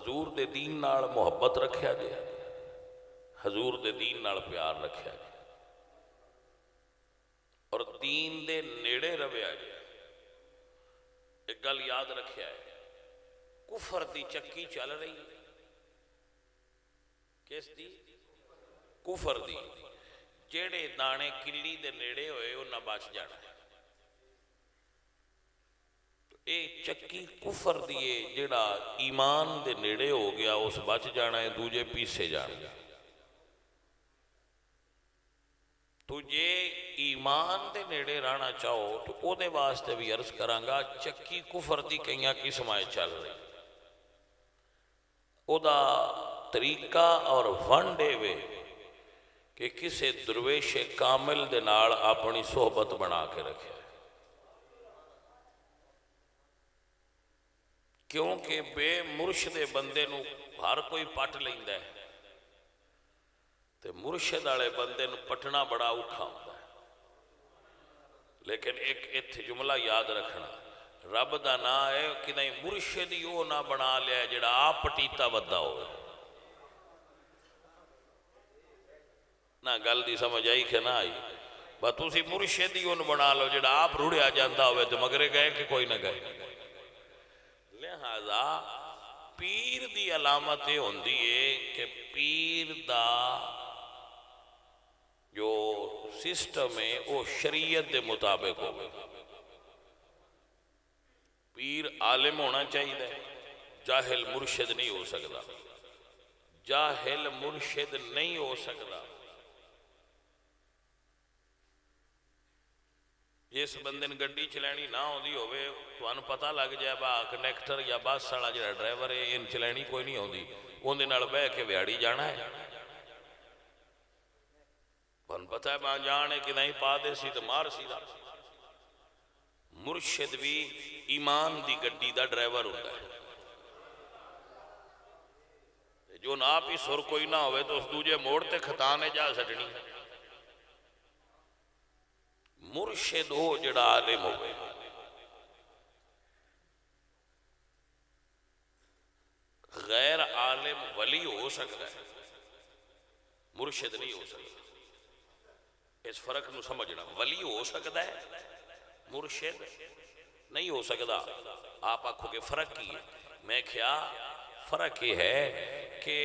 हजूर दे दीन नाल मुहब्बत रखा गया, हजूर दे दीन नाल प्यार रखा गया और दीन दे नेड़े रविया गया। एक गल याद रखिया है, कुफर दी चक्की चल रही है, किस दी? कुफर दी। जेड़े दाने किली दे नेड़े होए उन्हें बच जाना है। ये चक्की कुफर दी है, जेड़ा ईमान दे नेड़े हो गया उस बच जाना है, दूजे पीछे जाना। तो जे ईमान दे नेड़े रहना चाहो तो ओदे वास्ते भी अर्ज करांगा, चक्की कुफर दी कई किस्मां चल रही, ओदा तरीका और वंड वे कि किसी दरवेशे कामिल दे नाल अपनी सोहबत बना के रखे, क्योंकि बेमुर्शदे बंदे नूं हर कोई पट लैंदा है ते मुर्शद वाले बंदे नूं पटना बड़ा औखा होंदा है। लेकिन एक इत्थे जुमला याद रखना, रब दा नां है कि नहीं मुर्शद ही वो ना बना लिया जिहड़ा आप पटीता वड्डा होवे ना। गल दी समझ आई कि ना आई? बस तुसी मुर्शद ही उन बना लो जिहड़ा आप रुड़िया जांदा होवे ते मगरे गए कि कोई ना गए। लिहाजा पीर दी अलामत यह होंदी है कि पीर दा जो सिस्टम है वो शरीयत के मुताबिक हो। पीर आलिम होना चाहिए, जाहिल मुर्शिद नहीं हो सकता, जाहिल मुर्शिद नहीं हो सकता। जिस बंदे ने गड्डी चलानी ना आती होवे, तुहानू पता लग जाए बा कंडक्टर या बस वाला जो ड्राइवर है इन चलानी कोई नहीं आती, उनके नाल बह के व्याड़ी जाना है। तुहानू पता है बा जाने कि नहीं पा दे सी तो मार सीधा। मुर्शिद भी ईमान दी गड्डी दा ड्राइवर होता है, जो ना भी सुर कोई ना होवे तो उस दूजे मोड़ ते खताने जा छड़नी। मुर्शिद हो जिहड़ा आलिम होवे, गैर आलिम वली हो सकता है, मुर्शिद नहीं हो सकता। इस फर्क नूं समझना, वली हो सकता है, मुर्शिद नहीं हो सकता। आप आखोगे फर्क की है? मैं क्या फर्क यह है कि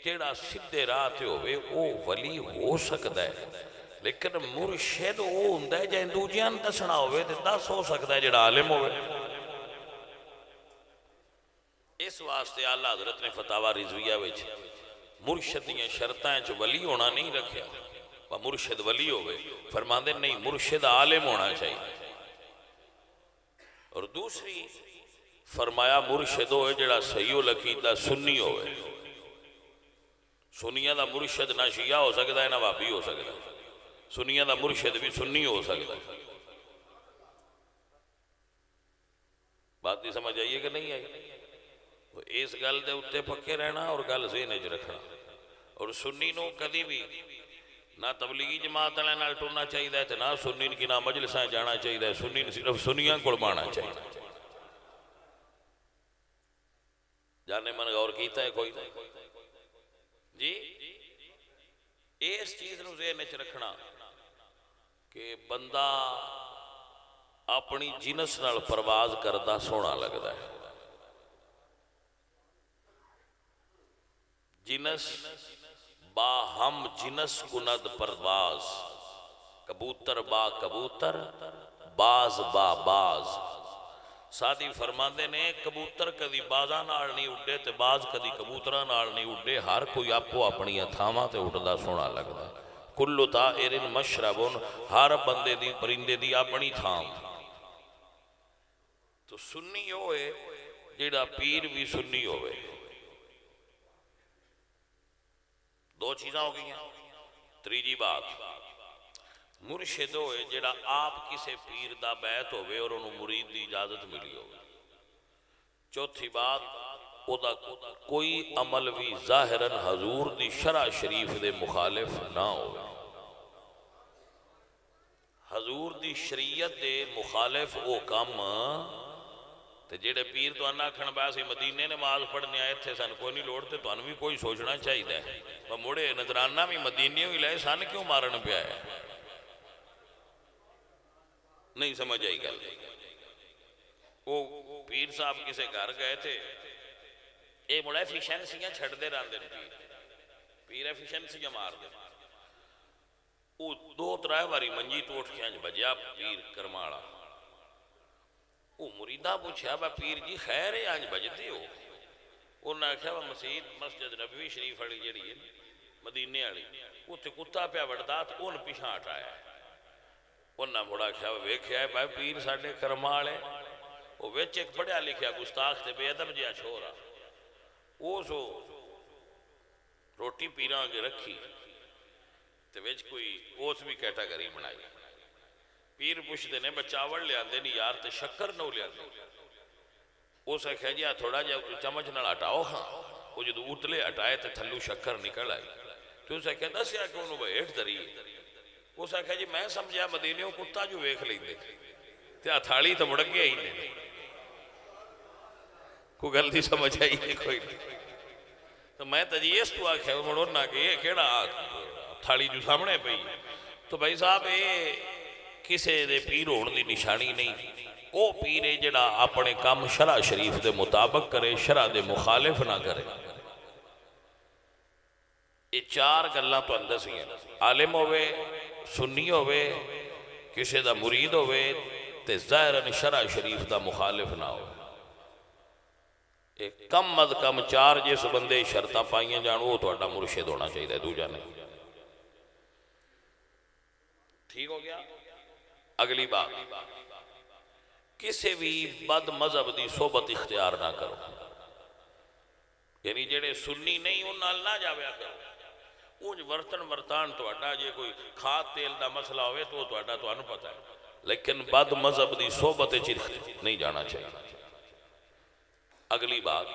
जेड़ा सीधे राह ते होवे वो वली हो सकता है, लेकिन मुर्शिद वो हुंदा है जे दूजियां नूं दसना होवे ते दस हो सकता है जेड़ा आलिम होवे। इस वास्ते आला हजरत ने फतावा रिजविया विच मुर्शिद दीयां शर्तां च वली होना नहीं रखिया, पर मुर्शिद वली होवे। फरमांदे नहीं, मुर्शिद आलिम होना चाहिए। और दूसरी फरमाया मुर्शिद होए जेड़ा सही उल अकीदा सुन्नी होवे। सुन्नियां दा मुर्शिद ना शिया हो सकता है ना वाबी हो सकता है, सुन्नियां दा मुर्शिद भी सुन्नी हो सकता है। बात की समझ आइए कि नहीं आई? इस गल के उत्ते पक्के रहना और गल ज़हन च रखना। और सुन्नी नूं कदी भी ना तबलीगी जमात वाले नाल टुरना चाहिए तो ना सुन्नी की ना मजलिसां जाना चाहिए। सुन्नी सिर्फ सुन्नियां कोल माना चाहिए। जाने मन गौर किया है कोई जी? इस चीज नूं ज़हन च रखना कि बंदा अपनी जिनस नाल परवाज करता सोहना लगता है। जिनस बा हम जिनस कुनद परवाज, कबूतर बा कबूतर, बाज बा बाज। सादी फरमाते ने कबूतर कदी बाजा नाल नहीं उड्डे ते बाज कदी कबूतरा नाल नहीं उड्डे। हर कोई आपो अपनी थावां ते उड़दा सोहना लगदा। कुल्लु ताइरिन मशरबुन, हर बंदे दी परिंदे दी अपनी थां। तो सुन्नी होए जेड़ा पीर भी सुन्नी होवे। दो चीज़ां हो गई। तीजी बात, मुर्शिद होए जेड़ा आप किसी पीर दा बैत होवे और उन्होंने मुरीद की इजाजत मिली हो। चौथी बात, ओदा कोई अमल भी जाहिरन हजूर दी शरा शरीफ दे मुखालिफ ना हो। हजूर दी शरीयत दे मुखालिफ वो काम तो जेडे पीर तो आखण पाया सी मदीने नमाज पढ़ने आए थे सन कोई नहीं लोड़, तो तुहानू भी कोई सोचना चाहिए पर मुड़े नजराना भी मदीने ही लाए सन क्यों मारन पिया है? नहीं समझ आई गल। वो पीर साहब किसी घर गए थे, ये मुड़ा एफिशिएंसियां छड़ते रहते हैं, पीर एफिशिएंसियां मारते। वो 2-3 बारी मंजी तो उठ के बजया पीर करमाला। वो मुरीदा पूछा बा पीर जी खैर है अज बजते हो? उन्हें आख्या वह मस्जिद नबवी शरीफ वाली जी है मदीने वाली, उत्थे कुत्ता पिया वड़दा तो उन पिछा हटाया। उन्हें मुड़ा आख्या वेख्या भाई पीर साडे कर्मा वाले, वो विच एक पढ़िया लिखिया गुस्ताख ते बेअदब जिहा छोरा, वो सो रोटी पीर अगे रखी ते विच कोई उस भी कैटागरी बनाई। पीर पुछते ने बचावल लिया नहीं यार, तो शक्कर नो लिया। उस आख्या जी आ थोड़ा जहा चमच नाल हटाओ। हाँ वो जो उतले हटाए तो थल्लू शक्कर निकल आई। तो उस आख्या दसिया कि उन्होंने हेठ धरी। उस आख्या जी मैं समझा मदीने कुत्ता जो वेख लेंदे ते आ थाली तो मुड़ गया ही नहीं, कोई गल नहीं समझ आई नहीं कोई। तो मैं तजीस तो आख्या मुड़ो ना कि ये केड़ा थाली जो सामने पई। तो भाई साहब ये किसी दे पीर होने की निशानी नहीं। वो पीर है जिहड़ा अपने काम शरा शरीफ के मुताबिक करे, शरा के मुखालिफ ना करे। ये 4 गल्लां तुहानूं दसियां, आलिम होवे, सुन्नी होवे, किसी का मुरीद होवे ते ज़ाहिरन शरा शरीफ का मुखालिफ ना हो। कम अज कम 4 जिस बंदे शर्तां पाइयां जान वो तुहाडा मुर्शिद होना चाहिए, दूजा नहीं। ठीक हो गया। अगली बात, किसी भी बद मजहब की सोबत इख्तियार ना करो, यानी जेडे सुन्नी नहीं उन नाल ना जावया करो। उंज वर्तन वर्तान तुहाडा जे कोई खाद तेल का मसला होवे तो तुहाडा तुहानूं पता है, लेकिन बद मजहब की सोबत नहीं जाना चाहिए। अगली बात,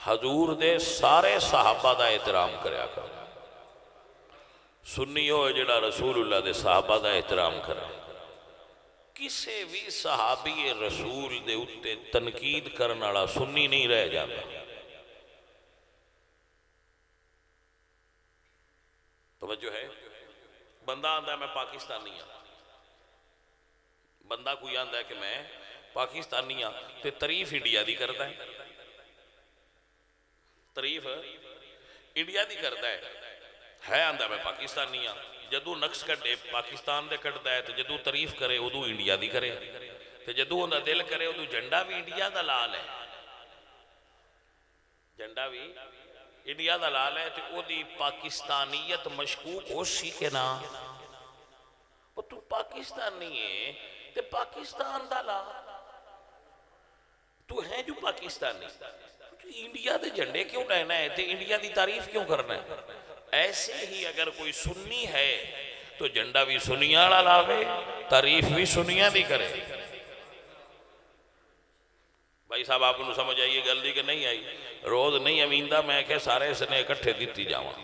हजूर दे सारे सहाबा का एहतराम करया करो। सुन्नी हो जिहड़ा रसूलुल्लाह दे सहाबा का एहतराम करे। किसी भी सहाबी रसूल दे उत्ते तनकीद करने वाला सुन्नी नहीं रह जाता। तवज्जो है। बंदा आंदा मैं पाकिस्तानी हाँ, बंदा कोई आंदा है कि मैं पाकिस्तानी हाँ, तो तारीफ इंडिया की करता है, तारीफ इंडिया की करता है आंदा मैं पाकिस्तानी हाँ। जदों नक्श कटे पाकिस्तान दे कटदा है, तो जदों तारीफ करे उदों इंडिया की करे, तो जदों उनका दिल करे उदों झंडा भी इंडिया का लाल है, झंडा भी इंडिया का लाल है। तो उहदी पाकिस्तानीयत मशकूक हो सी के ना, वो तू पाकिस्तानी है ते पाकिस्तान का ला, तू है जो पाकिस्तानी, इंडिया के झंडे क्यों लेना है, तो इंडिया की तारीफ क्यों करना है। ऐसे ही अगर कोई सुन्नी है तो झंडा भी सुनिया वाला लावे, तारीफ भी सुनिया दी करे। भाई साहब आपको समझ आइए गल कि नहीं आई? रोज नहीं अमींदा मैं क्या सारे सने इकट्ठे दी जावा।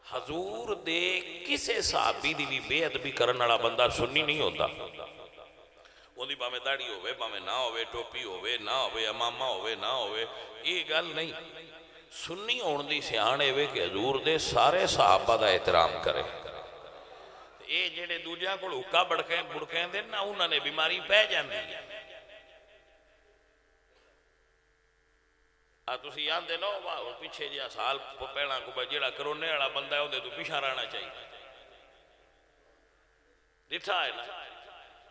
हजूर दे किसे सहाबी दी भी बेअदबी करने वाला बंदा सुन्नी नहीं होता। उहदी भावें दाढ़ी होवे भावें ना होवे, टोपी होवे ना होवे, अमामा होवे ना होवे, ये गल नहीं। सुन्नी होने की सियाण है कि हजूर दे सारे सहाबा का एहतराम करे। ये जेडे दूजियां कोल हुक्का बुड़केंदे ना उन्होंने बीमारी पै जाती है। तुसीं आंदे नो वाह पिछे जिहा साल पहला को जिहड़ा करोने वाला बंदा है उहदे तो पिछा रहना चाहिए, दिठा है ना।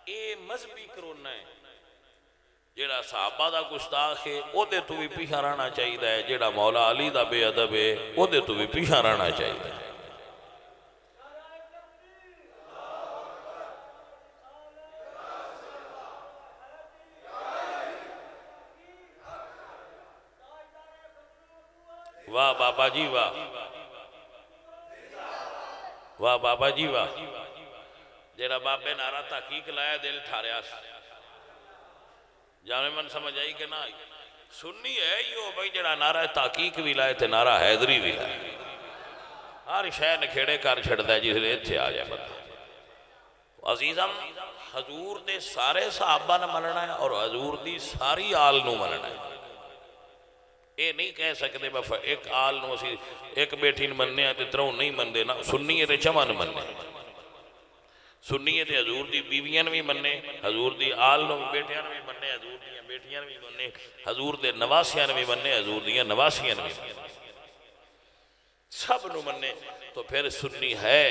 ये मजहबी करोना है, जेड़ा सहाबा दा गुस्ताख है ओदे तो भी पीछा रहना चाहिए, जेड़ा मौला अली दा बेअदब है ओदे तो भी पीछा रहना चाहिए। वाह बाबा जी वाह, वाह बाबा जी वाह। जेड़ा बाबे नारा तहकीक लाया दिल ठारिया जाने मन समझ आई कि ना आई। सुन्नी है यो भाई जरा नारा तहकीक भी लाए थे नारा हैदरी भी लाए, हर शह नखेड़े कर छड़ता जिसले इत्थे आ जाए बंदा। अजीजम हजूर दे सारे सहाबा ने मनना है और हजूर दी सारी आल नू मनना है। ये नहीं कह सकते एक आल नू असी एक बेटी मनने ते त्रौ नहीं मनते ना। सुन्नीए ते चमन मनने, सुन्नीए ते हजूर दी बीवियां भी मनने, हजूर दी आल नू बेटियां भी मनने, हजूर दी बेटियां भी मनने, हजूर दे नवासियां भी मनने, हजूर दी नवासियां भी मनने, सब नू मनने। तो फिर सुन्नी है